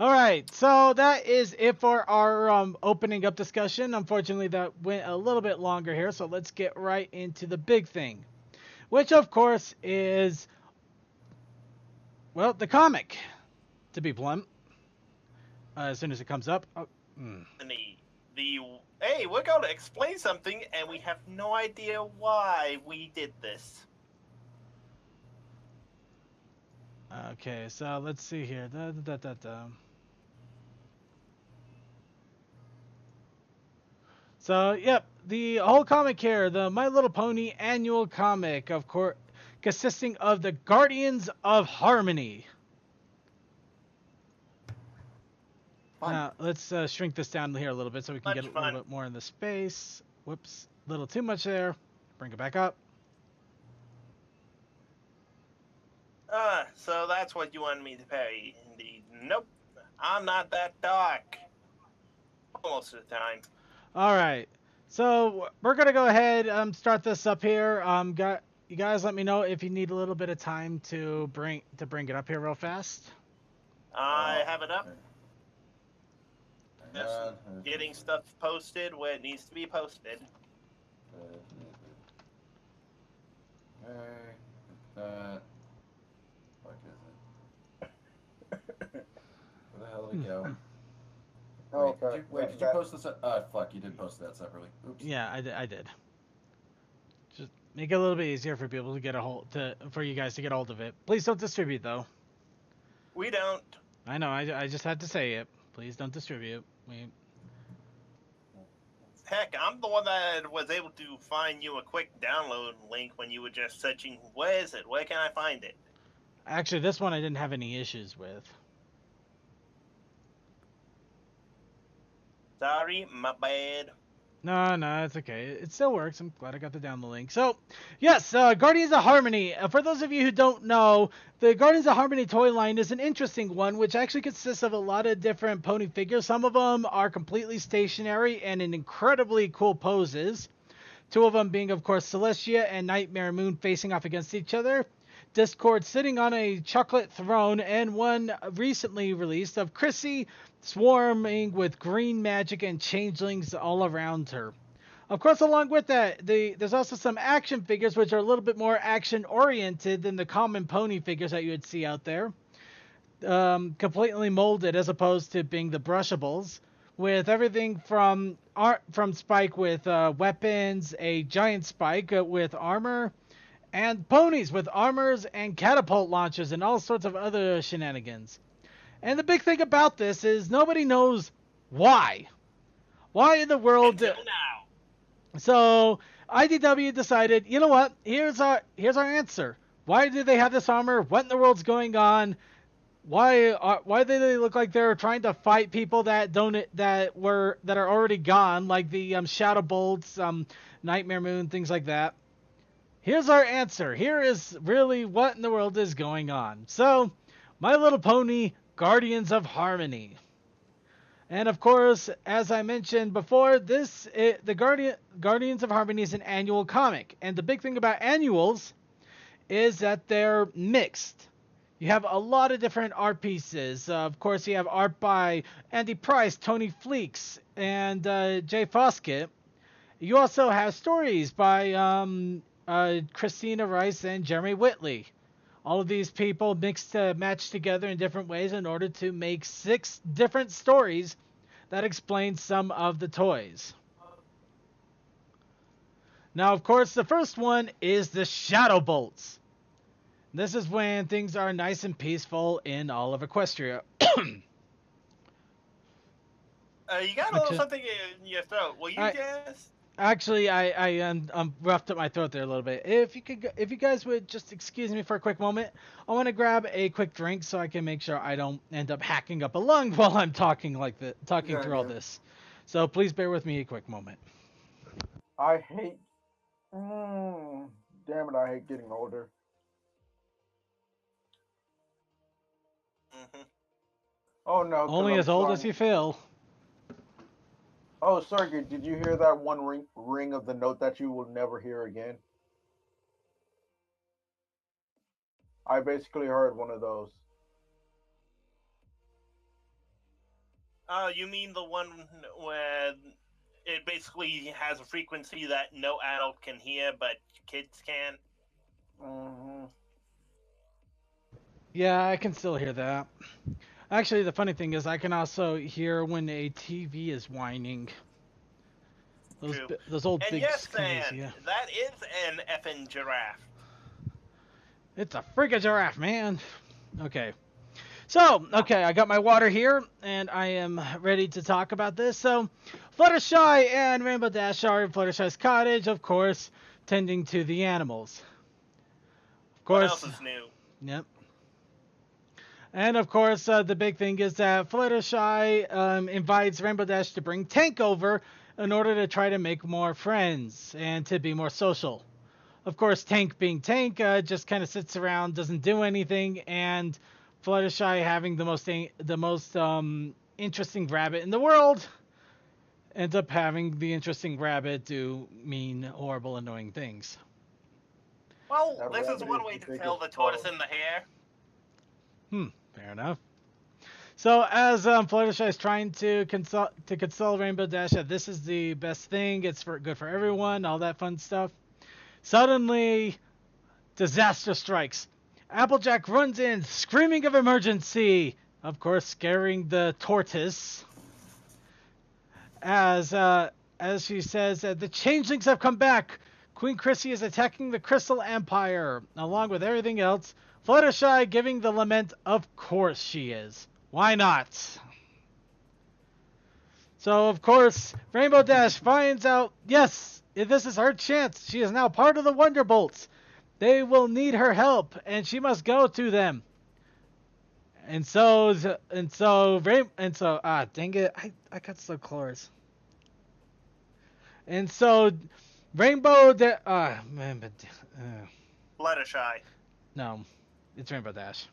All right, so that is it for our opening up discussion. Unfortunately, that went a little bit longer here, so let's get right into the big thing, which of course is, well, the comic, to be blunt. As soon as it comes up. Oh, The hey, we're going to explain something, and we have no idea why we did this. okay, so let's see here. So, yep, the whole comic here, the My Little Pony annual comic, of course, consisting of the Guardians of Harmony. Fun. Now, let's shrink this down here a little bit so we can get a little bit more in the space. Whoops, a little too much there. Bring it back up. So that's what you wanted me to pay. Indeed. Nope, I'm not that dark. Most of the time. All right, so we're gonna go ahead start this up here. You guys let me know if you need a little bit of time to bring it up here real fast. I have it up. Just getting stuff posted where it needs to be posted. Fuck is it? Where the hell did it go? Wait, did you post this? Fuck, you did post that separately. Oops. Yeah, I did. Just make it a little bit easier for people to get for you guys to get a hold of it. Please don't distribute though. We don't. I know. I just had to say it. Please don't distribute. Heck, I'm the one that was able to find you a quick download link when you were just searching, where is it? Where can I find it? Actually, this one I didn't have any issues with. Sorry, my bad. No, it's okay. It still works. I'm glad I got the download link. So, yes, Guardians of Harmony. For those of you who don't know, the Guardians of Harmony toy line is an interesting one, which actually consists of a lot of different pony figures. Some of them are completely stationary and in incredibly cool poses. Two of them being, of course, Celestia and Nightmare Moon facing off against each other. Discord sitting on a chocolate throne, and one recently released of Chrissy swarming with green magic and changelings all around her. Of course, along with that, there's also some action figures which are a little bit more action oriented than the common pony figures that you would see out there. Completely molded as opposed to being the brushables, with everything from Spike with weapons, a giant Spike with armor, and ponies with armors and catapult launchers and all sorts of other shenanigans. And the big thing about this is nobody knows why. Why in the world? Until now. So IDW decided, you know what? Here's our answer. Why do they have this armor? What in the world's going on? Why do they look like they're trying to fight people that are already gone, like the Shadowbolts, Nightmare Moon, things like that? Here's our answer. Here is really what in the world is going on. So, My Little Pony, Guardians of Harmony. And of course, as I mentioned before, the Guardians of Harmony is an annual comic. And the big thing about annuals is that they're mixed. You have a lot of different art pieces. Of course, you have art by Andy Price, Tony Fleeks, and Jay Foskett. You also have stories by Christina Rice and Jeremy Whitley. All of these people matched together in different ways in order to make 6 different stories that explain some of the toys. Now, of course, the first one is the Shadowbolts. This is when things are nice and peaceful in all of Equestria. You got a little something in your throat. Will you just... Actually, I'm roughed up my throat there a little bit. If you guys would just excuse me for a quick moment, I want to grab a quick drink so I can make sure I don't end up hacking up a lung while I'm talking through all this. So please bear with me a quick moment. I hate. Damn it! I hate getting older. Mm-hmm. Oh no! Only as old as you feel. Oh, Sergey, did you hear that one ring of the note that you will never hear again? I basically heard one of those. Oh, you mean the one where it basically has a frequency that no adult can hear, but kids can? Mm-hmm. Yeah, I can still hear that. Actually, the funny thing is, I can also hear when a TV is whining. True. Those old And big yes, screens, and yeah. that is an effing giraffe. It's a freaking giraffe, man. Okay. So, okay, I got my water here, and I am ready to talk about this. So, Fluttershy and Rainbow Dash are in Fluttershy's cottage, of course, tending to the animals. Of What else course, is new? yep. And of course, the big thing is that Fluttershy invites Rainbow Dash to bring Tank over in order to try to make more friends and to be more social. Of course, Tank being Tank, just kind of sits around, doesn't do anything, and Fluttershy having the most interesting rabbit in the world ends up having the interesting rabbit do mean, horrible, annoying things. Well, That this is rabbit one is way the to tell biggest the tortoise bug. in the hare. Fair enough. So as Fluttershy is trying to console Rainbow Dash that this is the best thing, it's good for everyone, all that fun stuff. Suddenly, disaster strikes. Applejack runs in, screaming of emergency, of course, scaring the tortoise. As she says, the changelings have come back. Queen Chrissy is attacking the Crystal Empire, along with everything else. Fluttershy giving the lament, of course she is. Why not? So, of course, Rainbow Dash finds out, yes, this is her chance. She is now part of the Wonderbolts. They will need her help, and she must go to them. Dang it, I got so close. And so, Fluttershy. no, it's Rainbow Dash.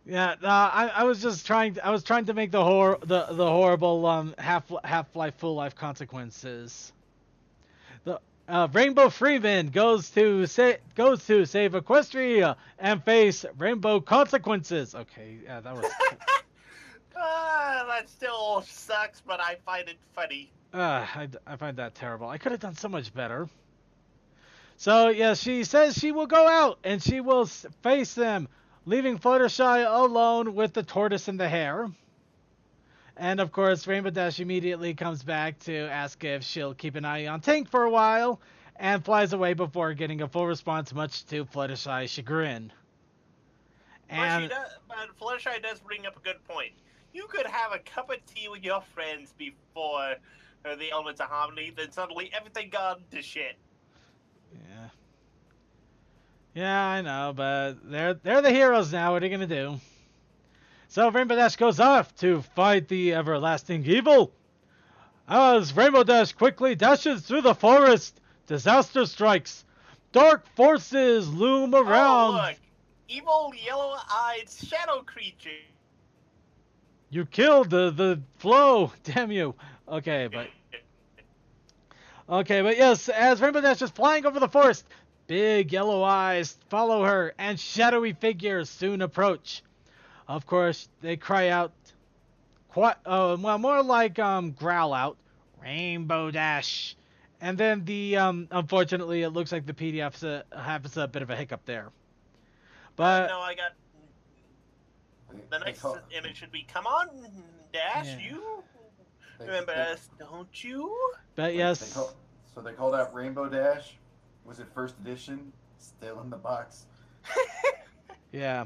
Yeah, I was just trying. I was trying to make the horrible Half-Life Full Life consequences. The Rainbow Freeman goes to save Equestria and face rainbow consequences. Okay, yeah, that was. That still sucks, but I find it funny. I find that terrible. I could have done so much better. So, yeah, she says she will go out and she will face them, leaving Fluttershy alone with the tortoise and the hare. And, of course, Rainbow Dash immediately comes back to ask if she'll keep an eye on Tank for a while, and flies away before getting a full response, much to Fluttershy's chagrin. And But Fluttershy does bring up a good point. You could have a cup of tea with your friends before the Elements of Harmony, then suddenly everything gone to shit. yeah. Yeah, I know, but they're the heroes now. What are you gonna do? So Rainbow Dash goes off to fight the everlasting evil. As Rainbow Dash quickly dashes through the forest, disaster strikes. Dark forces loom around. Oh, look! Evil yellow-eyed shadow creature. You killed the flow. Damn you. Okay, but yes, as Rainbow Dash is flying over the forest, big yellow eyes follow her, and shadowy figures soon approach. Of course, they cry out, more like growl out, Rainbow Dash. And then unfortunately, it looks like the PDF has a bit of a hiccup there. But no, I got. The next image should be, come on, Dash, Yeah. you remember us, don't you? But yes. So they called out Rainbow Dash. Was it first edition? Still in the box. Yeah.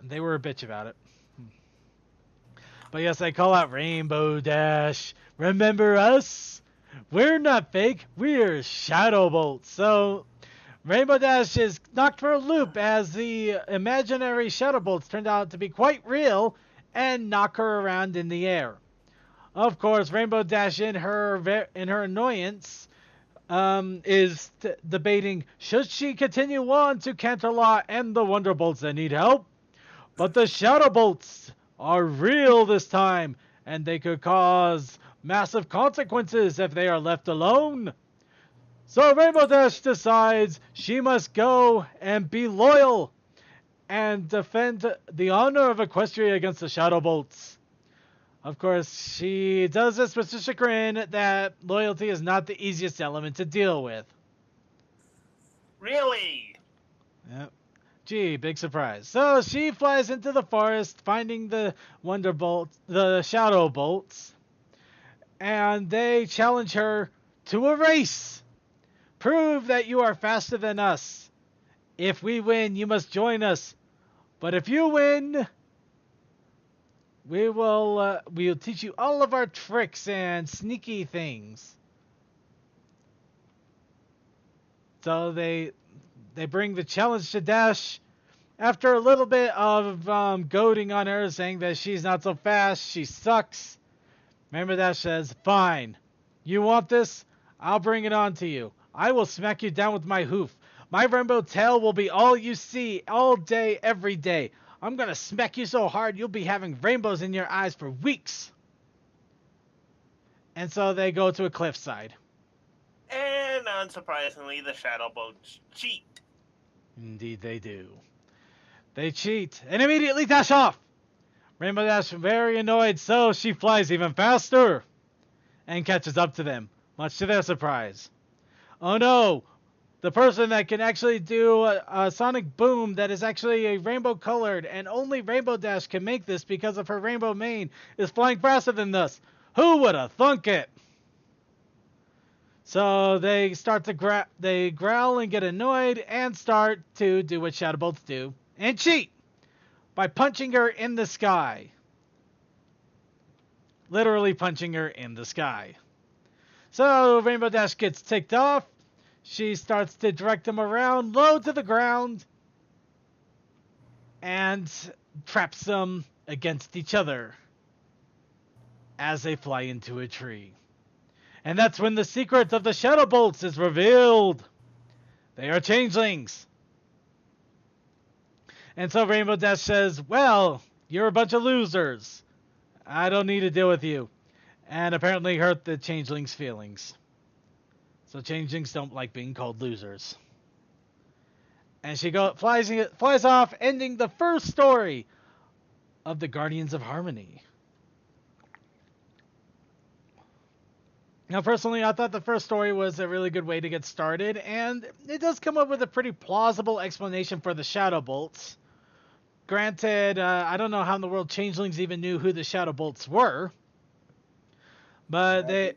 And they were a bitch about it. But yes, I call out Rainbow Dash. Remember us? We're not fake. We're Shadowbolts. So Rainbow Dash is knocked for a loop as the imaginary Shadowbolts turned out to be quite real and knock her around in the air. Of course, Rainbow Dash, in her annoyance, is debating, should she continue on to Canterlot and the Wonderbolts that need help? But the Shadowbolts are real this time, and they could cause massive consequences if they are left alone. So Rainbow Dash decides she must go and be loyal and defend the honor of Equestria against the Shadowbolts. Of course, she does this with the chagrin that loyalty is not the easiest element to deal with. Really? Yep. Gee, big surprise. So she flies into the forest, finding the the Shadowbolts, and they challenge her to a race. Prove that you are faster than us. If we win, you must join us. But if you win, we'll teach you all of our tricks and sneaky things. So they bring the challenge to Dash. After a little bit of goading on her, saying that she's not so fast, she sucks. Rainbow Dash says, "Fine. You want this? I'll bring it on to you. I will smack you down with my hoof. My rainbow tail will be all you see all day, every day. I'm gonna smack you so hard you'll be having rainbows in your eyes for weeks." And so they go to a cliffside. And unsurprisingly, the Shadowbolts cheat. Indeed they do. They cheat and immediately dash off. Rainbow Dash very annoyed, so she flies even faster and catches up to them, much to their surprise. Oh no! The person that can actually do a sonic boom that is actually a rainbow colored, and only Rainbow Dash can make this because of her rainbow mane, is flying faster than us. Who would have thunk it? So they start to they growl and get annoyed and start to do what Shadowbolts do and cheat by punching her in the sky. Literally punching her in the sky. So Rainbow Dash gets ticked off. She starts to direct them around low to the ground and traps them against each other as they fly into a tree. And that's when the secret of the Shadowbolts is revealed. They are changelings. And so Rainbow Dash says, "Well, you're a bunch of losers. I don't need to deal with you." And apparently hurt the changelings' feelings. So changelings don't like being called losers. And she flies off, ending the first story of the Guardians of Harmony. Now, personally, I thought the first story was a really good way to get started, and it does come up with a pretty plausible explanation for the Shadowbolts. Granted, I don't know how in the world changelings even knew who the Shadowbolts were, but it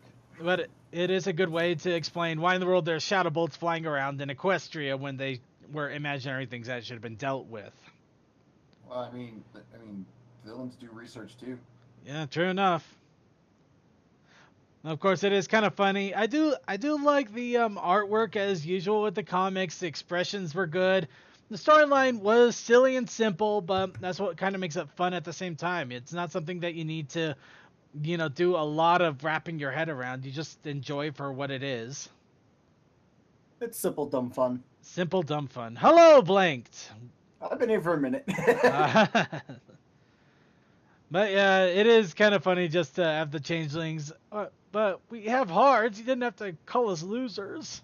is a good way to explain why in the world there's Shadowbolts flying around in Equestria when they were imaginary things that should have been dealt with. Well, I mean, villains do research too. Yeah, true enough. Of course, it is kind of funny. I do like the artwork as usual with the comics. The expressions were good. The storyline was silly and simple, but that's what kind of makes it fun at the same time. It's not something that you need to, do a lot of wrapping your head around. You just enjoy for what it is. It's simple, dumb fun. Simple, dumb fun. Hello, Blanked. I've been here for a minute. But yeah, it is kind of funny just to have the changelings. But we have hearts. You didn't have to call us losers.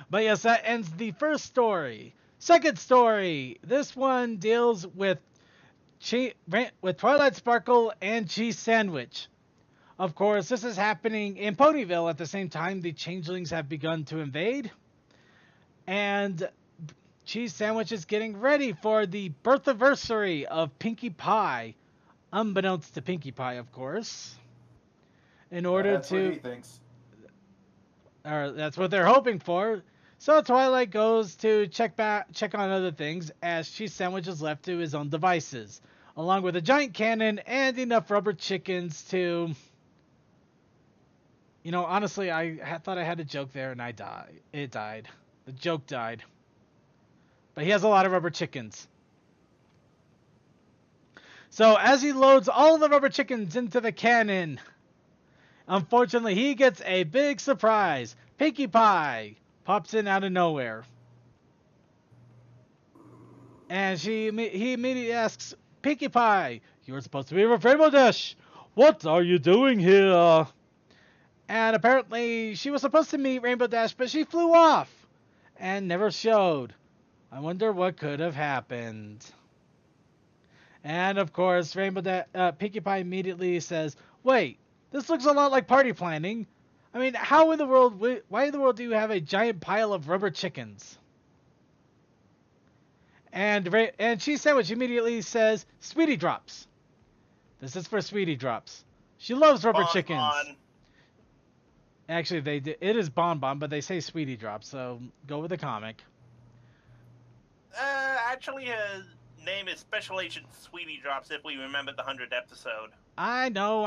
But yes, that ends the first story. Second story. This one deals with Twilight Sparkle and Cheese Sandwich. Of course, this is happening in Ponyville at the same time the changelings have begun to invade. And Cheese Sandwich is getting ready for the birthiversary of Pinkie Pie. Unbeknownst to Pinkie Pie, of course. In order That's what he thinks. Or that's what they're hoping for. So Twilight goes to check on other things as Cheese Sandwich is left to his own devices, along with a giant cannon and enough rubber chickens to... honestly, I thought I had a joke there and it died. The joke died. But he has a lot of rubber chickens. So as he loads all the rubber chickens into the cannon, unfortunately he gets a big surprise. Pinkie Pie pops in out of nowhere. And he immediately asks, "Pinkie Pie, you were supposed to be with Rainbow Dash. What are you doing here?" And apparently she was supposed to meet Rainbow Dash, but she flew off. and never showed. I wonder what could have happened. And of course, Pinkie Pie immediately says, "Wait, this looks a lot like party planning. I mean, why in the world do you have a giant pile of rubber chickens?" And Cheese Sandwich immediately says, "Sweetie Drops. This is for Sweetie Drops. She loves rubber chickens." Bon. Actually, it is Bon Bon, but they say Sweetie Drops, so go with the comic. Actually, his name is Special Agent Sweetie Drops, if we remember the 100th episode. I know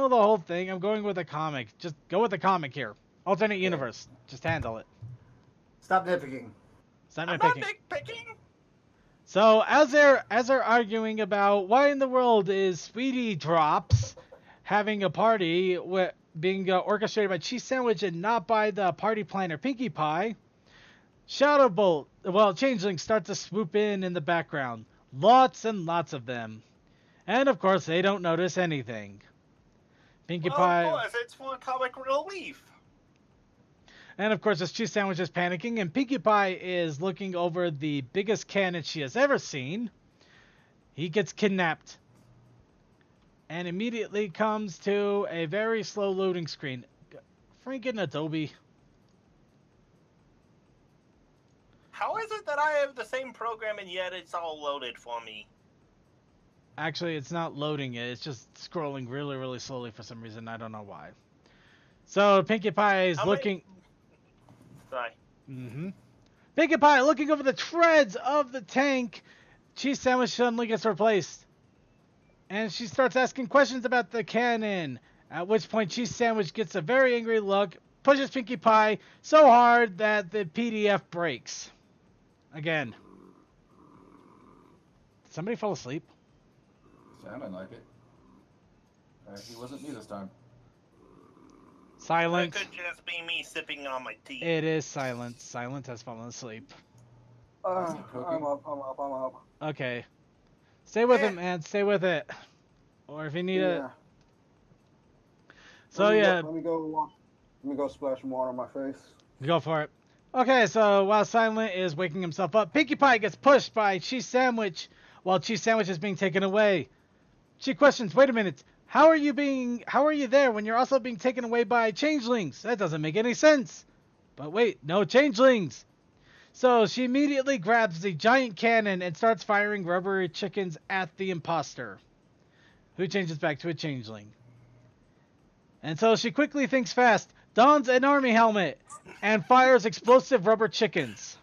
the whole thing. I'm going with the comic. Just go with the comic here. Alternate universe. Just handle it. Stop nitpicking. Stop I'm nitpicking. not nitpicking. So as they're arguing about why in the world is Sweetie Drops having a party being orchestrated by Cheese Sandwich and not by the party planner Pinkie Pie, Changelings start to swoop in the background. Lots and lots of them. And of course they don't notice anything. Pinkie Pie. Of course, it's for comic relief. And of course, as Cheese Sandwich is panicking, and Pinkie Pie is looking over the biggest cannon she has ever seen, he gets kidnapped. And immediately comes to a very slow loading screen. Freaking Adobe. How is it that I have the same program and yet it's all loaded for me? Actually, it's not loading it. It's just scrolling really, really slowly for some reason. I don't know why. So Pinkie Pie is looking... Sorry. Pinkie Pie looking over the treads of the tank. Cheese Sandwich suddenly gets replaced. And she starts asking questions about the cannon. At which point Cheese Sandwich gets a very angry look, pushes Pinkie Pie so hard that the PDF breaks. Again. Did somebody fall asleep? Sounded like it. Actually, wasn't me this time. Silent. That could just be me sipping on my tea. It is Silent. Silent has fallen asleep. I'm up. Okay. Stay with it, man. Stay with it. Or if you need it. So let me go splash some water on my face. Go for it. Okay, so while Silent is waking himself up, Pinkie Pie gets pushed by Cheese Sandwich while Cheese Sandwich is being taken away. She questions, "Wait a minute. How are you there when you're also being taken away by changelings? That doesn't make any sense." But wait, no changelings. So she immediately grabs the giant cannon and starts firing rubber chickens at the imposter, who changes back to a changeling. And so she quickly thinks fast, dons an army helmet, and fires explosive rubber chickens.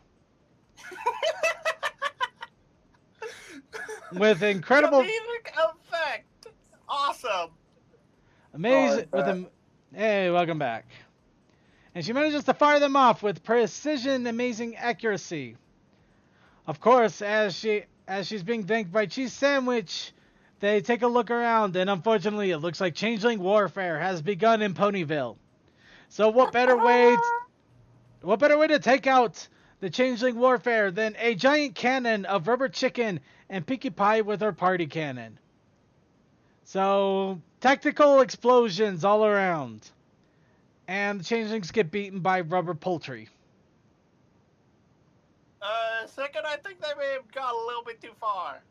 With incredible... Comedic effect! Awesome! Amazing. Hey, welcome back. And she manages to fire them off with precision, amazing accuracy. Of course, as she's being thanked by Cheese Sandwich, they take a look around, and unfortunately, it looks like changeling warfare has begun in Ponyville. So what better way to take out the changeling warfare than a giant cannon of rubber chicken and Pinkie Pie with her party cannon? So tactical explosions all around. And the changelings get beaten by rubber poultry. Second, I think they may have gone a little bit too far.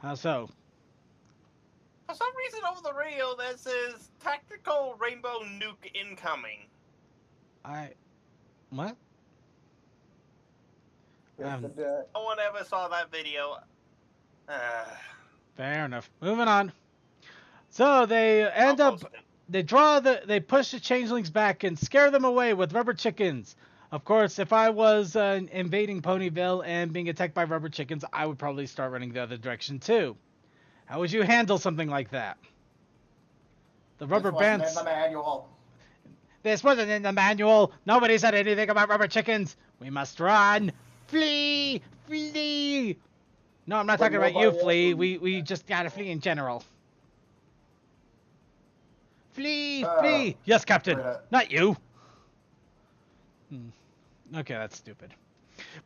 How so? For some reason over the radio, that says tactical rainbow nuke incoming. What? No one ever saw that video. Fair enough. Moving on. So they they push the changelings back and scare them away with rubber chickens. Of course, if I was invading Ponyville and being attacked by rubber chickens, I would probably start running the other direction too. How would you handle something like that? The rubber bands. This wasn't in the manual. This wasn't in the manual. Nobody said anything about rubber chickens. We must run. Flee! Flee! No, I'm not talking about you, Flea. We just gotta flee in general. Flee! Flee! Yes, Captain. Not you. Okay, that's stupid.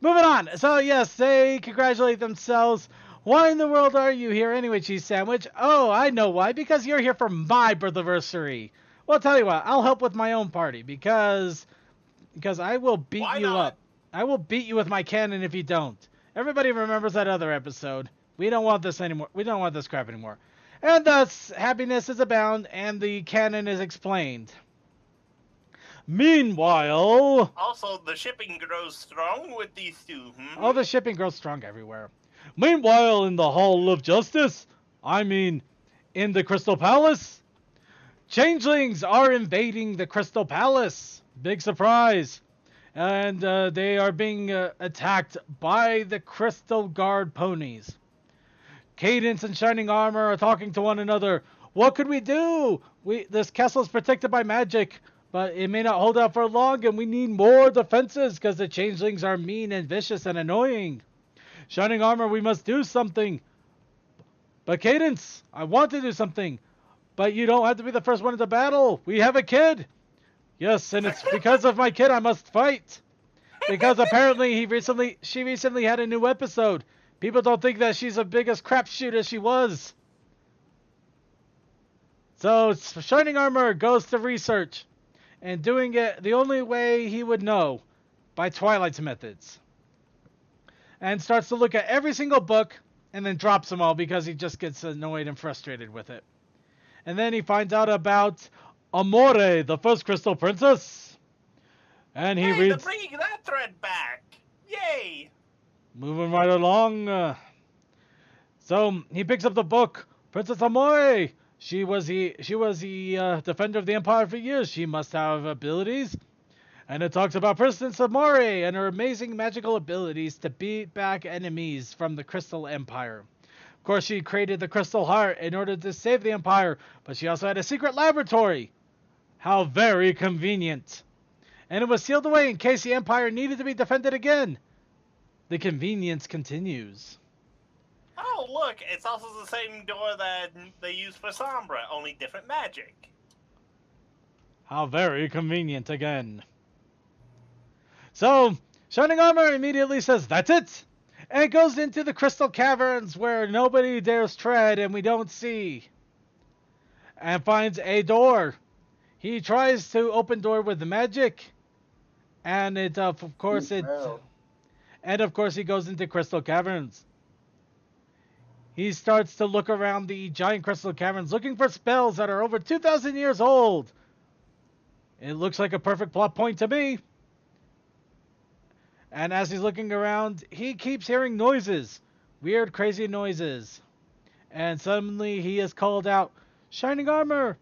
Moving on. So, yes, they congratulate themselves. Why in the world are you here anyway, Cheese Sandwich? Oh, I know why. Because you're here for my birthday. Well, I'll tell you what. I'll help with my own party because because I will beat Why you not? up. I will beat you with my cannon if you don't. Everybody remembers that other episode. We don't want this anymore. We don't want this crap anymore. And thus, happiness is abound, and the canon is explained. Meanwhile... Also, the shipping grows strong with these two. Oh, the shipping grows strong everywhere. Meanwhile, in the Hall of Justice, I mean, in the Crystal Palace, changelings are invading the Crystal Palace. Big surprise. And they are being attacked by the Crystal Guard ponies. Cadence and Shining Armor are talking to one another. What could we do? This castle is protected by magic, but it may not hold out for long, and we need more defenses because the changelings are mean and vicious and annoying. Shining Armor, we must do something. But Cadence, I want to do something. But you don't have to be the first one into battle. We have a kid. Yes, and it's because of my kid I must fight. Because apparently she recently had a new episode. People don't think that she's the biggest crapshoot as she was. So Shining Armor goes to research. And doing it the only way he would know. By Twilight's methods. And starts to look at every single book. And then drops them all because he just gets annoyed and frustrated with it. And then he finds out about Amore, the first Crystal Princess. And he reads... they're bringing that thread back. Yay! Moving right along. So he picks up the book. Princess Amore. She was the defender of the Empire for years. She must have abilities. And it talks about Princess Amore and her amazing magical abilities to beat back enemies from the Crystal Empire. Of course, she created the Crystal Heart in order to save the Empire, but she also had a secret laboratory. How very convenient. And it was sealed away in case the Empire needed to be defended again. The convenience continues. Oh, look, it's also the same door that they use for Sombra, only different magic. How very convenient again. So, Shining Armor immediately says, that's it! And goes into the crystal caverns where nobody dares tread and we don't see. And finds a door. He tries to open door with the magic. And it, of course, he goes into crystal caverns. He starts to look around the giant crystal caverns looking for spells that are over 2,000 years old. It looks like a perfect plot point to me. And as he's looking around, he keeps hearing noises. Weird, crazy noises. And suddenly he is called out, Shining Armor!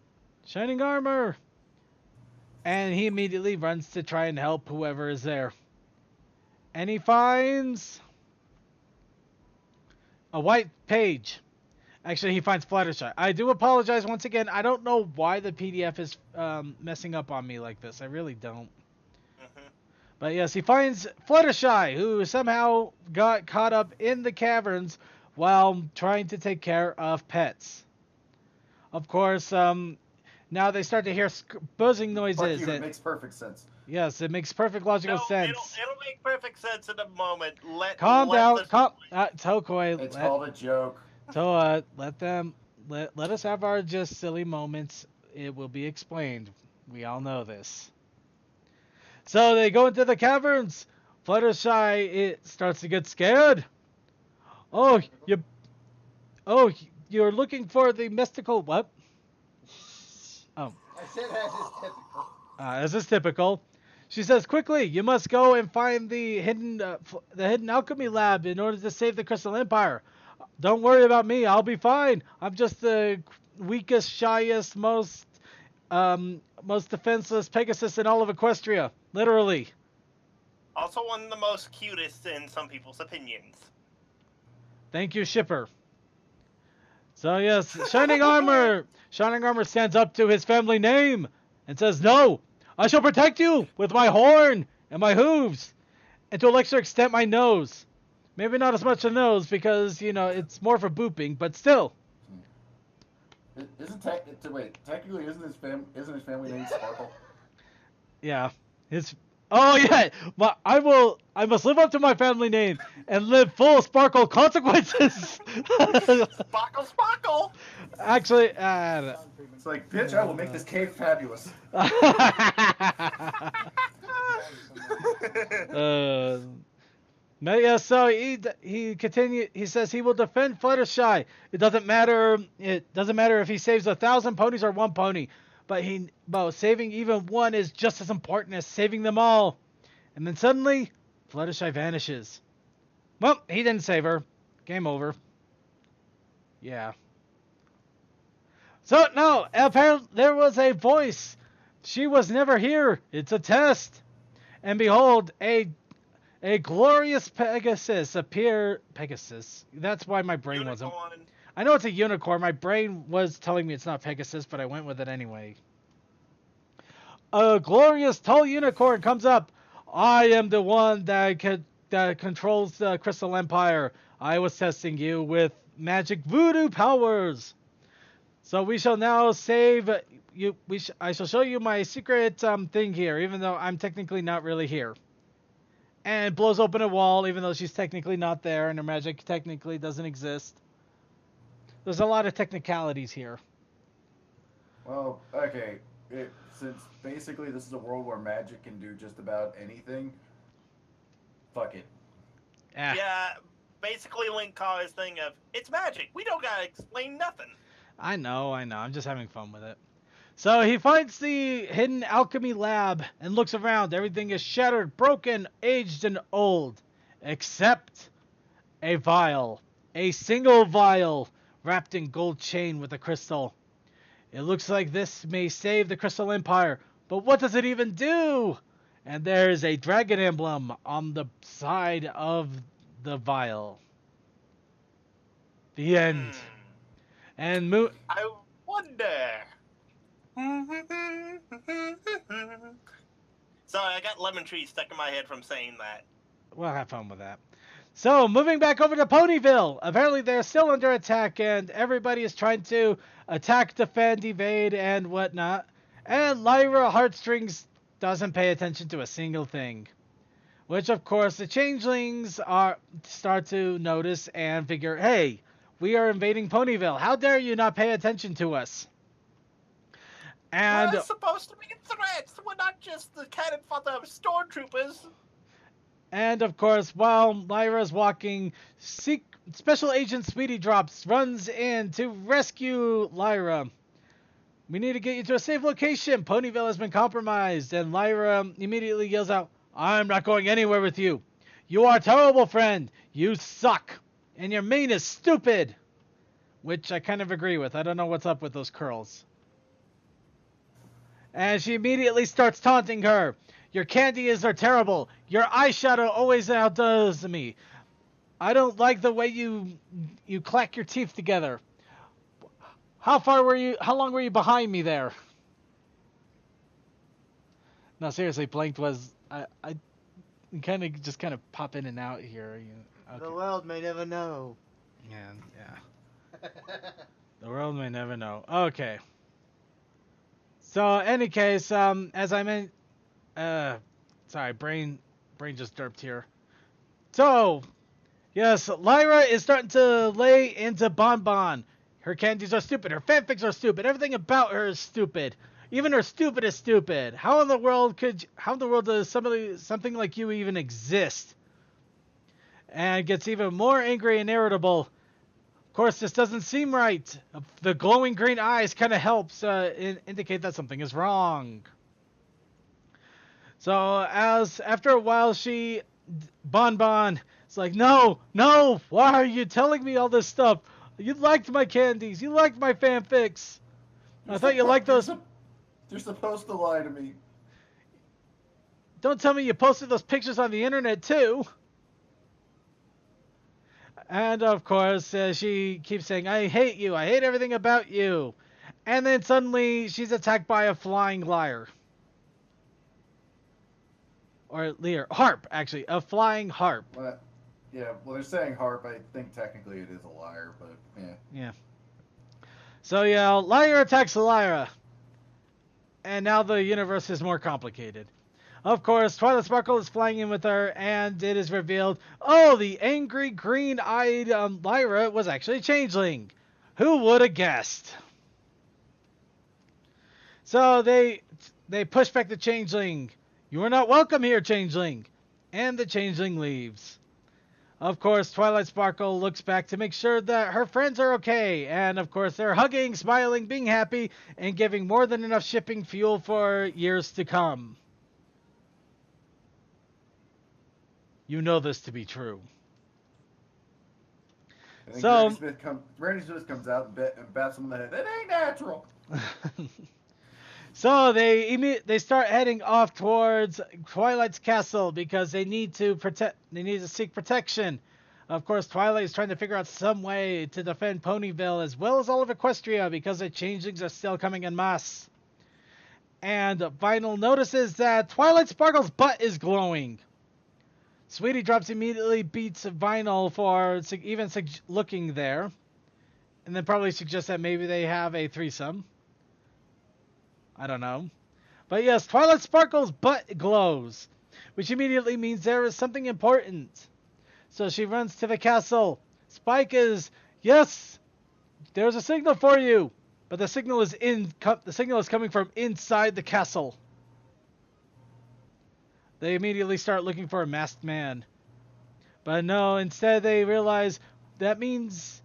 Shining Armor! And he immediately runs to try and help whoever is there. And he finds a white page. Actually, he finds Fluttershy. I do apologize once again. I don't know why the PDF is messing up on me like this. I really don't. But yes, he finds Fluttershy, who somehow got caught up in the caverns while trying to take care of pets. Of course, now they start to hear buzzing noises. Fuck you, it makes perfect sense. Yes, it makes perfect logical sense. It'll make perfect sense in a moment. Calm down. Tokoi. It's called a joke. So, let us have our just silly moments. It will be explained. We all know this. So they go into the caverns. Fluttershy, it starts to get scared. Oh, you're looking for the mystical what? Oh. I said as is typical. As is typical. She says, quickly, you must go and find the hidden alchemy lab in order to save the Crystal Empire. Don't worry about me. I'll be fine. I'm just the weakest, shyest, most defenseless Pegasus in all of Equestria. Literally. Also one of the most cutest in some people's opinions. Thank you, Shipper. So yes, Shining Armor stands up to his family name and says, no, I shall protect you with my horn and my hooves, and to a lesser extent my nose. Maybe not as much a nose because, it's more for booping, but still. Technically, isn't his family name Sparkle? Yeah, Oh yeah, but I must live up to my family name and live full sparkle consequences. Sparkle, sparkle. Actually, It's like, bitch, I will make this cave fabulous. No, yeah, so he continued. He says he will defend Fluttershy. It doesn't matter. It doesn't matter if he saves 1,000 ponies or one pony, but saving even one is just as important as saving them all. And then suddenly, Fluttershy vanishes. Well, he didn't save her. Game over. Yeah. So no, apparently there was a voice. She was never here. It's a test. And behold, a glorious Pegasus appeared. Pegasus. That's why my brain wasn't. I know it's a unicorn. My brain was telling me it's not Pegasus, but I went with it anyway. A glorious tall unicorn comes up. I am the one that controls the Crystal Empire. I was testing you with magic voodoo powers. So we shall now save you. I shall show you my secret thing here, even though I'm technically not really here. And blows open a wall, even though she's technically not there, and her magic technically doesn't exist. There's a lot of technicalities here. Well, okay. Since basically this is a world where magic can do just about anything, fuck it. Yeah, basically Link called his thing of, it's magic. We don't gotta explain nothing. I know. I'm just having fun with it. So he finds the hidden alchemy lab and looks around. Everything is shattered, broken, aged, and old. Except a vial. A single vial wrapped in gold chain with a crystal. It looks like this may save the Crystal Empire. But what does it even do? And there's a dragon emblem on the side of the vial. The end. And I wonder. Sorry, I got lemon trees stuck in my head from saying that. We'll have fun with that. So, moving back over to Ponyville. Apparently they're still under attack, and everybody is trying to attack, defend, evade, and whatnot. And Lyra Heartstrings doesn't pay attention to a single thing. Which, of course, the changelings start to notice and figure, hey, we are invading Ponyville. How dare you not pay attention to us? And we're supposed to be threats. We're not just the cannon fodder of stormtroopers. And, of course, while Lyra's walking, Special Agent Sweetie Drops runs in to rescue Lyra. We need to get you to a safe location. Ponyville has been compromised. And Lyra immediately yells out, I'm not going anywhere with you. You are a terrible friend. You suck. And your mane is stupid. Which I kind of agree with. I don't know what's up with those curls. And she immediately starts taunting her. Your candies are terrible. Your eyeshadow always outdoes me. I don't like the way you clack your teeth together. How long were you behind me there? No, seriously, Blanked was I kind of pop in and out here. Okay. The world may never know. Yeah. The world may never know. Okay. So, any case, as I meant, sorry, brain just derped here. So, yes, Lyra is starting to lay into Bonbon. Her candies are stupid. Her fanfics are stupid. Everything about her is stupid. Even her stupid is stupid. How in the world does something like you even exist? And gets even more angry and irritable. Of course, this doesn't seem right. The glowing green eyes kind of helps indicate that something is wrong. So after a while, Bonbon is like, no, why are you telling me all this stuff? You liked my candies. You liked my fanfics. I thought you liked those. You're supposed to lie to me. Don't tell me you posted those pictures on the internet too. And of course, she keeps saying, I hate you. I hate everything about you. And then suddenly she's attacked by a flying lyre. Or lyre. Harp, actually. A flying harp. Well, yeah, well, they're saying harp. I think technically it is a lyre, but yeah. Yeah. So yeah, Lyra attacks Lyra. And now the universe is more complicated. Of course, Twilight Sparkle is flying in with her, and it is revealed, oh, the angry green-eyed Lyra was actually a changeling. Who would have guessed? So they push back the changeling. You are not welcome here, changeling. And the changeling leaves. Of course, Twilight Sparkle looks back to make sure that her friends are okay. And of course, they're hugging, smiling, being happy, and giving more than enough shipping fuel for years to come. You know this to be true. And So, Granny Smith comes out and bats him on the head. That ain't natural. So they start heading off towards Twilight's castle because they need to seek protection. Of course, Twilight is trying to figure out some way to defend Ponyville as well as all of Equestria because the changelings are still coming en masse. And Vinyl notices that Twilight Sparkle's butt is glowing. Sweetie Drops immediately beats Vinyl for even looking there. And then probably suggests that maybe they have a threesome. I don't know. But yes, Twilight Sparkle's butt glows, which immediately means there is something important. So she runs to the castle. Spike is, yes, there's a signal for you. But the signal is coming from inside the castle. They immediately start looking for a masked man. But no, instead they realize that means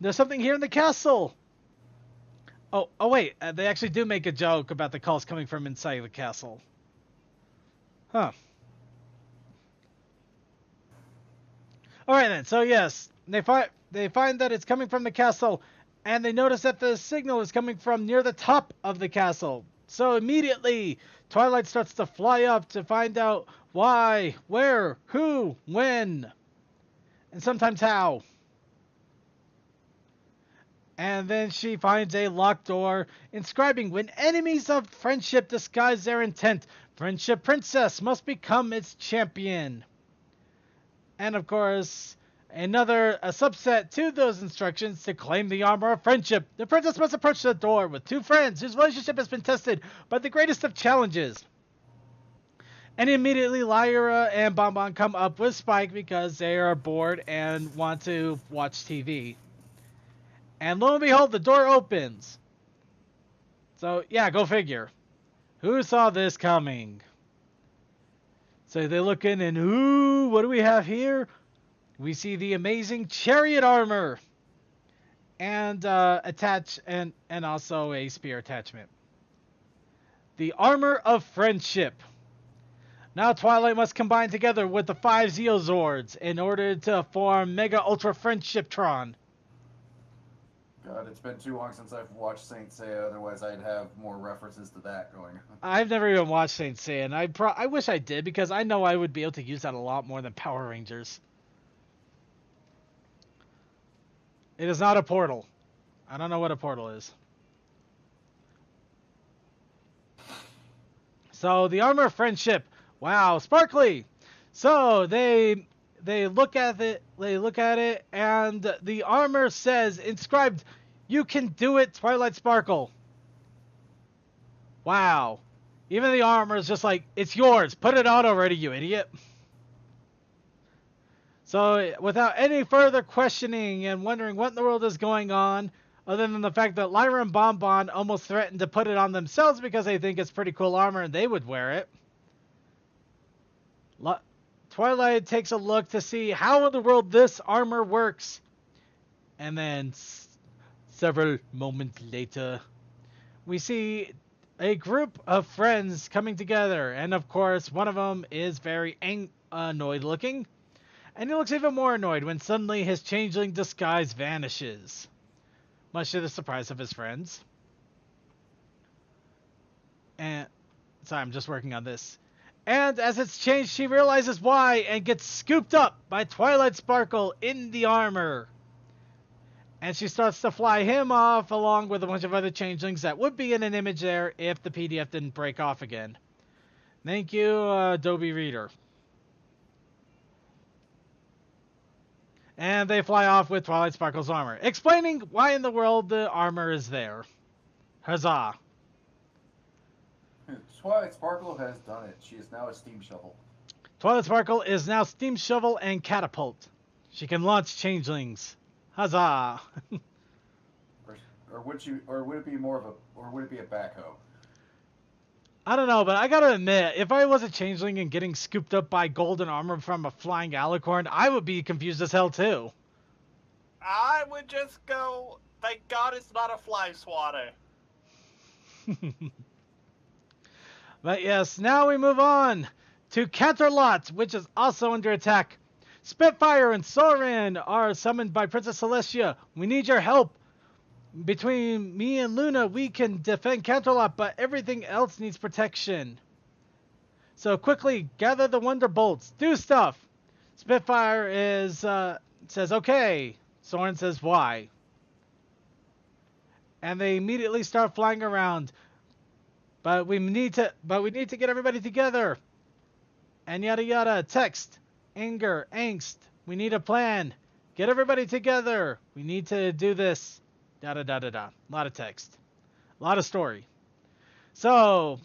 there's something here in the castle. Oh wait, they actually do make a joke about the calls coming from inside the castle. Huh. Alright then, so yes, they find that it's coming from the castle, and they notice that the signal is coming from near the top of the castle. So immediately, Twilight starts to fly up to find out why, where, who, when, and sometimes how. And then she finds a locked door inscribing, when enemies of friendship disguise their intent, Friendship Princess must become its champion. And of course, a subset to those instructions to claim the armor of friendship. The princess must approach the door with two friends whose relationship has been tested by the greatest of challenges. And immediately Lyra and Bonbon come up with Spike because they are bored and want to watch TV. And lo and behold, the door opens. So, yeah, go figure. Who saw this coming? So they look in and, ooh, what do we have here? We see the amazing chariot armor. And and also a spear attachment. The armor of friendship. Now Twilight must combine together with the 5 Zeozords in order to form Mega Ultra Friendshiptron. God, it's been too long since I've watched Saint Seiya, otherwise I'd have more references to that going on. I've never even watched Saint Seiya, and I wish I did, because I know I would be able to use that a lot more than Power Rangers. It is not a portal. I don't know what a portal is. So, the armor of friendship. Wow, sparkly! So, they look at it, and the armor says, inscribed, "You can do it, Twilight Sparkle." Wow. Even the armor is just like, it's yours. Put it on already, you idiot. So, without any further questioning and wondering what in the world is going on, other than the fact that Lyra and Bonbon almost threatened to put it on themselves because they think it's pretty cool armor and they would wear it, Twilight takes a look to see how in the world this armor works. And then, several moments later, we see a group of friends coming together. And of course, one of them is very annoyed looking. And he looks even more annoyed when suddenly his changeling disguise vanishes. Much to the surprise of his friends. And, sorry, I'm just working on this. And as it's changed, she realizes why and gets scooped up by Twilight Sparkle in the armor. And she starts to fly him off along with a bunch of other changelings that would be in an image there if the PDF didn't break off again. Thank you, Adobe Reader. And they fly off with Twilight Sparkle's armor, explaining why in the world the armor is there. Huzzah. Twilight Sparkle has done it. She is now a steam shovel. Twilight Sparkle is now Steam Shovel and Catapult. She can launch changelings. Huzzah! Or would it be more of a, or would it be a backhoe? I don't know, but I gotta admit, if I was a changeling and getting scooped up by golden armor from a flying alicorn, I would be confused as hell too. I would just go, thank God it's not a fly swatter. But yes, now we move on to Canterlot, which is also under attack. Spitfire and Sorin are summoned by Princess Celestia. We need your help. Between me and Luna, we can defend Canterlot, but everything else needs protection. So quickly, gather the Wonder Bolts. Do stuff. Spitfire says, okay. Sorin says, why? And they immediately start flying around. But we need to get everybody together. And yada yada. Text. Anger. Angst. We need a plan. Get everybody together. We need to do this. Da da da da da. A lot of text. A lot of story. So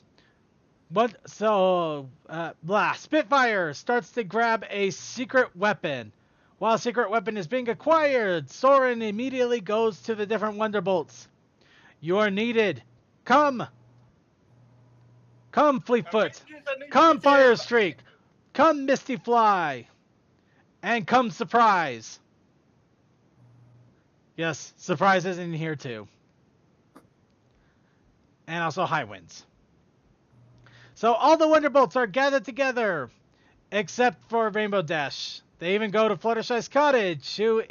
Spitfire starts to grab a secret weapon. While a secret weapon is being acquired, Sorin immediately goes to the different Wonderbolts. You are needed. Come! Come, Fleetfoot! Come, Firestreak! Come, Misty Fly! And come, Surprise! Yes, Surprise is in here too. And also High Winds. So all the Wonderbolts are gathered together, except for Rainbow Dash. They even go to Fluttershy's cottage, who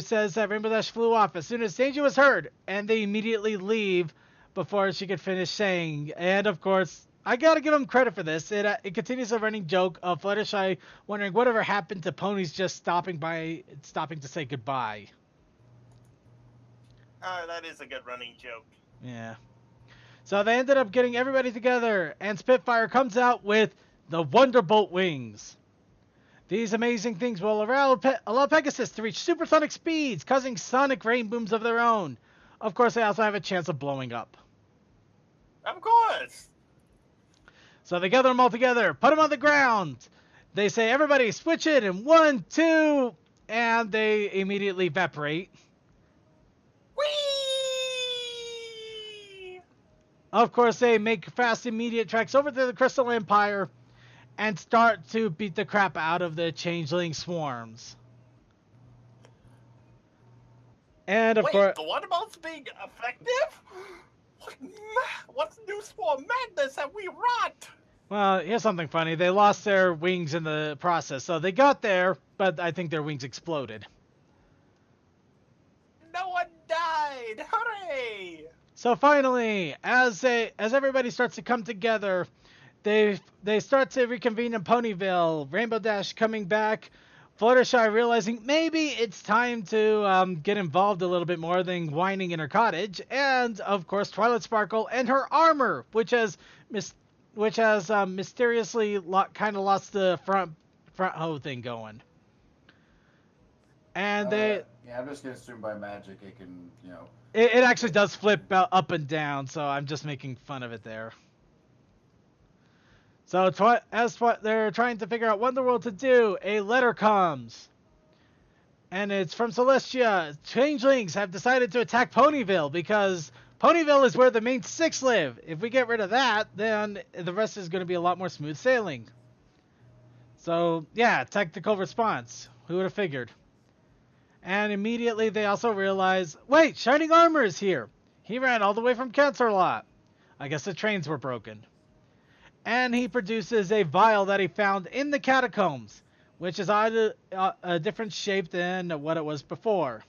says that Rainbow Dash flew off as soon as danger was heard, and they immediately leave before she could finish saying. And of course, I gotta give them credit for this. It continues a running joke of Fluttershy wondering whatever happened to ponies just stopping to say goodbye. That is a good running joke. Yeah. So they ended up getting everybody together, and Spitfire comes out with the Wonderbolt wings. These amazing things will allow Pegasus to reach supersonic speeds, causing sonic rain booms of their own. Of course, they also have a chance of blowing up. Of course. So they gather them all together, put them on the ground. They say, everybody switch it in 1, 2, and they immediately evaporate. Whee! Of course, they make fast, immediate tracks over to the Crystal Empire and start to beat the crap out of the changeling swarms. And of course, the Wonderbolts being effective? What new swarm madness have we wrought? well, here's something funny. They lost their wings in the process, so they got there, but I think their wings exploded. No one died! Hooray! So finally, as everybody starts to come together, they start to reconvene in Ponyville. Rainbow Dash coming back, Fluttershy realizing maybe it's time to get involved a little bit more than whining in her cottage, and of course Twilight Sparkle and her armor, which has mysteriously kind of lost the front hoe thing going. And yeah, I'm just gonna assume by magic it can, It actually does flip up and down, so I'm just making fun of it there. So as they're trying to figure out what in the world to do, a letter comes. And it's from Celestia. Changelings have decided to attack Ponyville because Ponyville is where the main 6 live. If we get rid of that, then the rest is going to be a lot more smooth sailing. So, yeah, tactical response. Who would have figured? And immediately they also realize, wait, Shining Armor is here. He ran all the way from Canterlot. I guess the trains were broken. And he produces a vial that he found in the catacombs, which is a different shape than what it was before.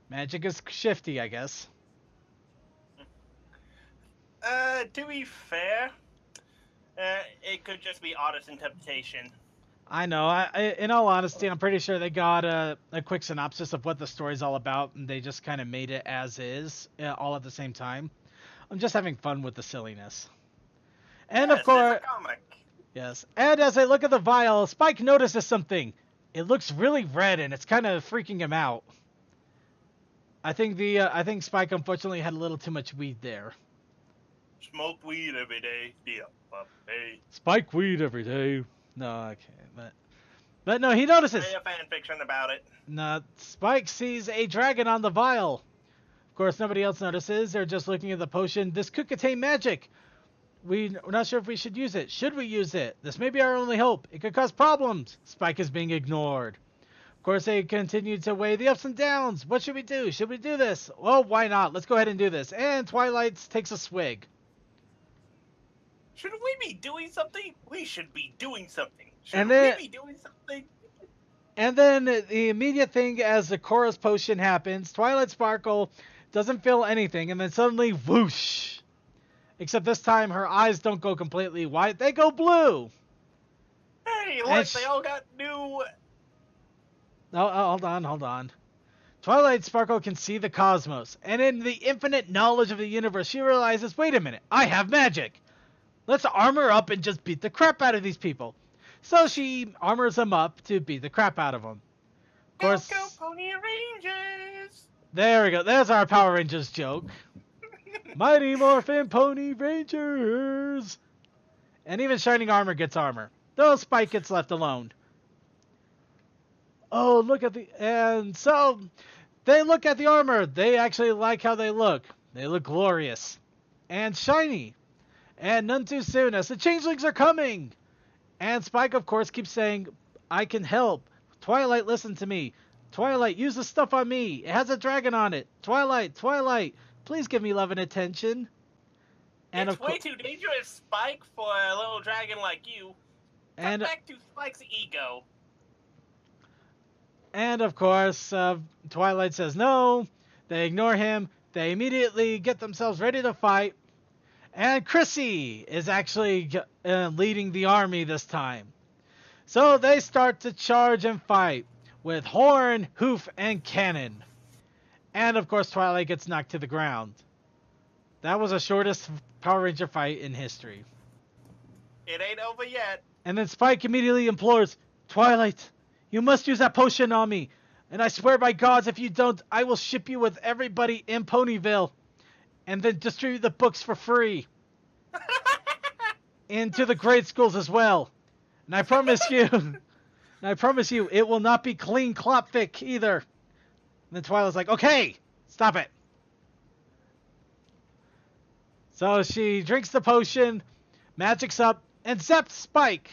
Magic is shifty, I guess. To be fair, it could just be artist interpretation. I know. In all honesty, I'm pretty sure they got a quick synopsis of what the story's all about, and they just kind of made it as is, all at the same time. I'm just having fun with the silliness. And yes, of course, it's a comic. Yes. And as I look at the vial, Spike notices something. It looks really red, and it's kind of freaking him out. I think Spike unfortunately had a little too much weed there. Smoke weed every day. Deal. Hey. Spike weed every day. No, I can't. But no, he notices. Write a fan fiction about it. No, Spike sees a dragon on the vial. Of course, nobody else notices. They're just looking at the potion. This could contain magic. We're not sure if we should use it. Should we use it? This may be our only hope. It could cause problems. Spike is being ignored. Of course, they continue to weigh the ups and downs. What should we do? Should we do this? Well, why not? Let's go ahead and do this. And Twilight takes a swig. Should we be doing something? We should be doing something. Should And then- we be doing something? And then the immediate thing as the chorus potion happens, Twilight Sparkle doesn't feel anything, and then suddenly, whoosh. Except this time, her eyes don't go completely white. They go blue. Hey, look, And they all got new... Oh, hold on. Twilight Sparkle can see the cosmos, and in the infinite knowledge of the universe, she realizes, wait a minute, I have magic. Let's armor up and just beat the crap out of these people. So she armors them up to beat the crap out of them. Of course, Go Pony Rangers! there we go. There's our Power Rangers joke. Mighty Morphin Pony Rangers. And even Shining Armor gets armor. Though Spike gets left alone. Oh, look at the... And so, they look at the armor. They actually like how they look. They look glorious. And shiny. And none too soon, as the changelings are coming. And Spike, of course, keeps saying, I can help. Twilight, listen to me. Twilight, use the stuff on me. It has a dragon on it. Twilight, please give me love and attention. And It's way too dangerous, Spike, for a little dragon like you. Cut back to Spike's ego. And of course, Twilight says no. They ignore him. They immediately get themselves ready to fight. And Chrissy is actually leading the army this time. So they start to charge and fight with horn, hoof, and cannon. And of course, Twilight gets knocked to the ground. That was the shortest Power Ranger fight in history. It ain't over yet. And then Spike immediately implores, Twilight, you must use that potion on me. And I swear by gods, if you don't, I will ship you with everybody in Ponyville. And then distribute the books for free. Into the grade schools as well. And I promise you, it will not be clean Klopvik either. And then Twilight's like, okay, stop it. So she drinks the potion, magic's up, and zaps Spike.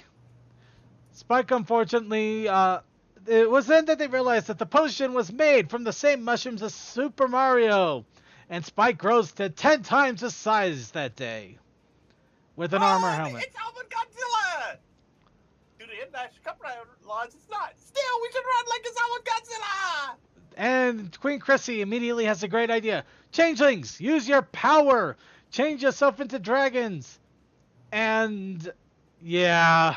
Spike, unfortunately, it was then that they realized that the potion was made from the same mushrooms as Super Mario. And Spike grows to 10 times his size that day. With an armor helmet. It's Alvin Godzilla! Due to international copyright laws, it's not. Still, we should run like it's Alvin Godzilla! And Queen Chrissy immediately has a great idea. Changelings, use your power. Change yourself into dragons. And, yeah.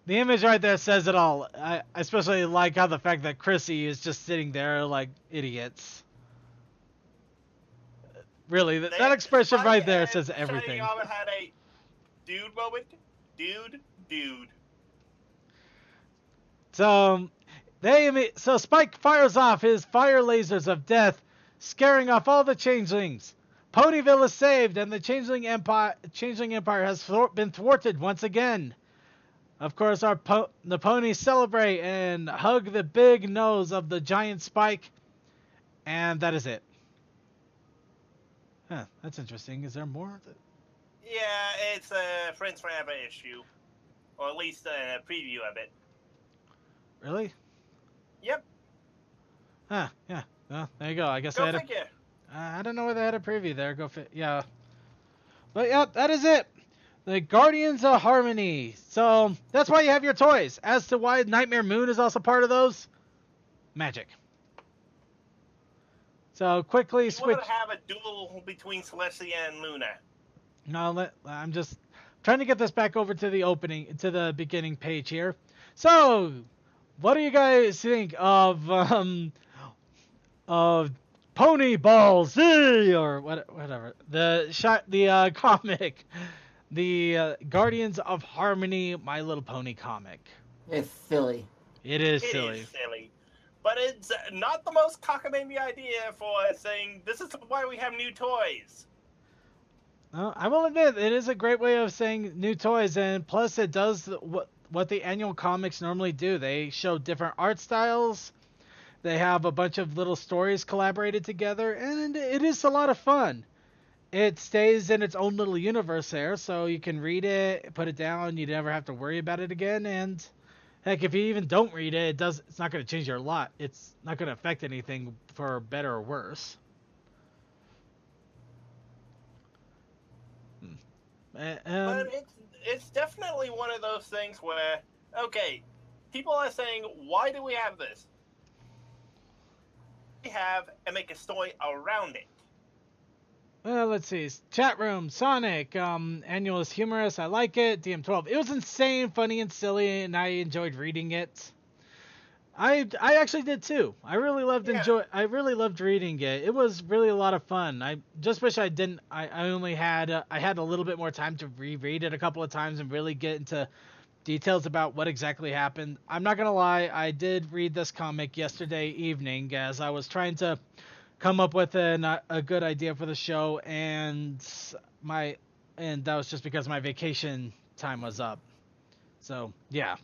The image right there says it all. I especially like how the fact that Chrissy is just sitting there like idiots. Really, that expression right there says everything. Shining Armor had a dude moment. Dude. So, so Spike fires off his fire lasers of death, scaring off all the changelings. Ponyville is saved, and the Changeling Empire has been thwarted once again. Of course, the ponies celebrate and hug the big nose of the giant Spike, and that is it. Huh, that's interesting. Is there more? Yeah, it's a Friends Forever issue. Or at least a preview of it. Really? Yep. Huh, yeah. Well, there you go. I guess Go I had figure. I don't know where they had a preview there. Yeah. But yeah, that is it. The Guardians of Harmony. So that's why you have your toys. As to why Nightmare Moon is also part of those, magic. So quickly switch. You want to have a duel between Celestia and Luna. No, I'm just trying to get this back over to the beginning page here. So, what do you guys think of Pony Ball Z or whatever the comic, the Guardians of Harmony My Little Pony comic? It's silly. It is It silly. is silly. But it's not the most cockamamie idea for saying, this is why we have new toys. I will admit, it is a great way of saying new toys, and plus it does what the annual comics normally do. They show different art styles. They have a bunch of little stories collaborated together, and it is a lot of fun. It stays in its own little universe there, so you can read it, put it down, you never have to worry about it again, and heck, if you even don't read it, it's not going to change your lot. It's not going to affect anything for better or worse. But it's definitely one of those things where, okay, people are saying, why do we have this? We have and make a story around it. Well, let's see. Chat room, Sonic, annual is humorous. I like it. DM12. It was insane, funny, and silly, and I enjoyed reading it. I actually did too. I really loved reading it. It was really a lot of fun. I just wish I didn't. I only had I had a little bit more time to reread it a couple of times and really get into details about what exactly happened. I'm not gonna lie. I did read this comic yesterday evening as I was trying to come up with a good idea for the show, and that was just because my vacation time was up. So yeah,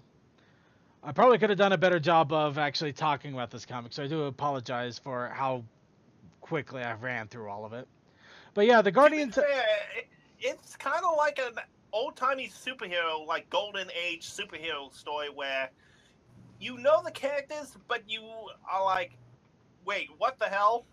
I probably could have done a better job of actually talking about this comic, so I do apologize for how quickly I ran through all of it. But yeah, the Guardians. It's kind of like an old-timey superhero, like Golden Age superhero story where you know the characters, but you are like, wait, what the hell?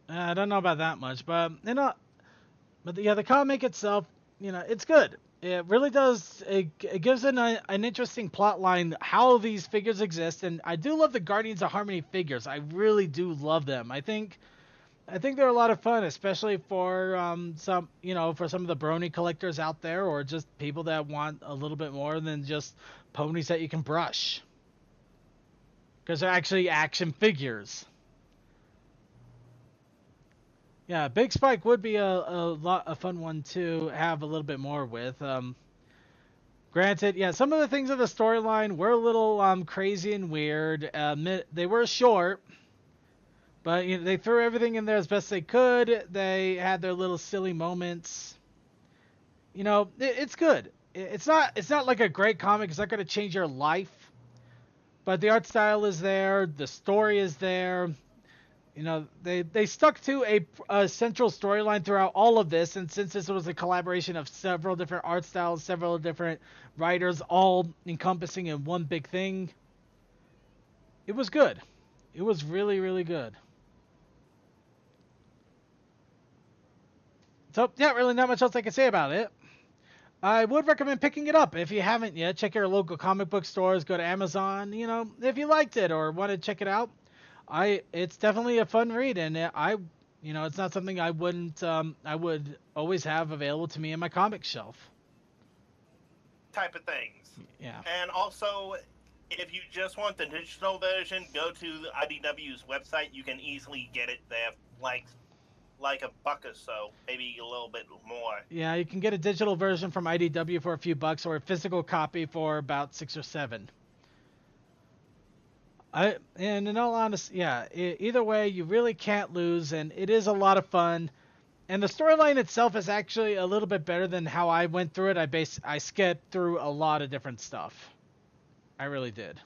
I don't know about that much, but the comic itself, it's good. It really does. It gives an interesting plot line how these figures exist, and I do love the Guardians of Harmony figures. I really do love them. I think they're a lot of fun, especially for some of the Brony collectors out there, or just people that want a little bit more than just ponies that you can brush, because they're actually action figures. Yeah, Big Spike would be a fun one to have a little bit more with. Granted, yeah, some of the things of the storyline were a little crazy and weird. They were short, but they threw everything in there as best they could. They had their little silly moments. It's good. It's not like a great comic. It's not going to change your life, but the art style is there. The story is there. They stuck to a central storyline throughout all of this, and since this was a collaboration of several different art styles, several different writers, all encompassing in one big thing, it was good. It was really, really good. So, yeah, really not much else I can say about it. I would recommend picking it up. If you haven't yet, check your local comic book stores, go to Amazon, if you liked it or want to check it out. It's definitely a fun read, and it's not something I would always have available to me in my comic shelf. Type of things. Yeah. And also, if you just want the digital version, go to the IDW's website. You can easily get it there, like $1 or so, maybe a little bit more. Yeah, you can get a digital version from IDW for a few bucks, or a physical copy for about $6 or $7. And in all honesty, yeah, either way, you really can't lose, and it is a lot of fun. And the storyline itself is actually a little bit better than how I went through it. I skipped through a lot of different stuff. I really did.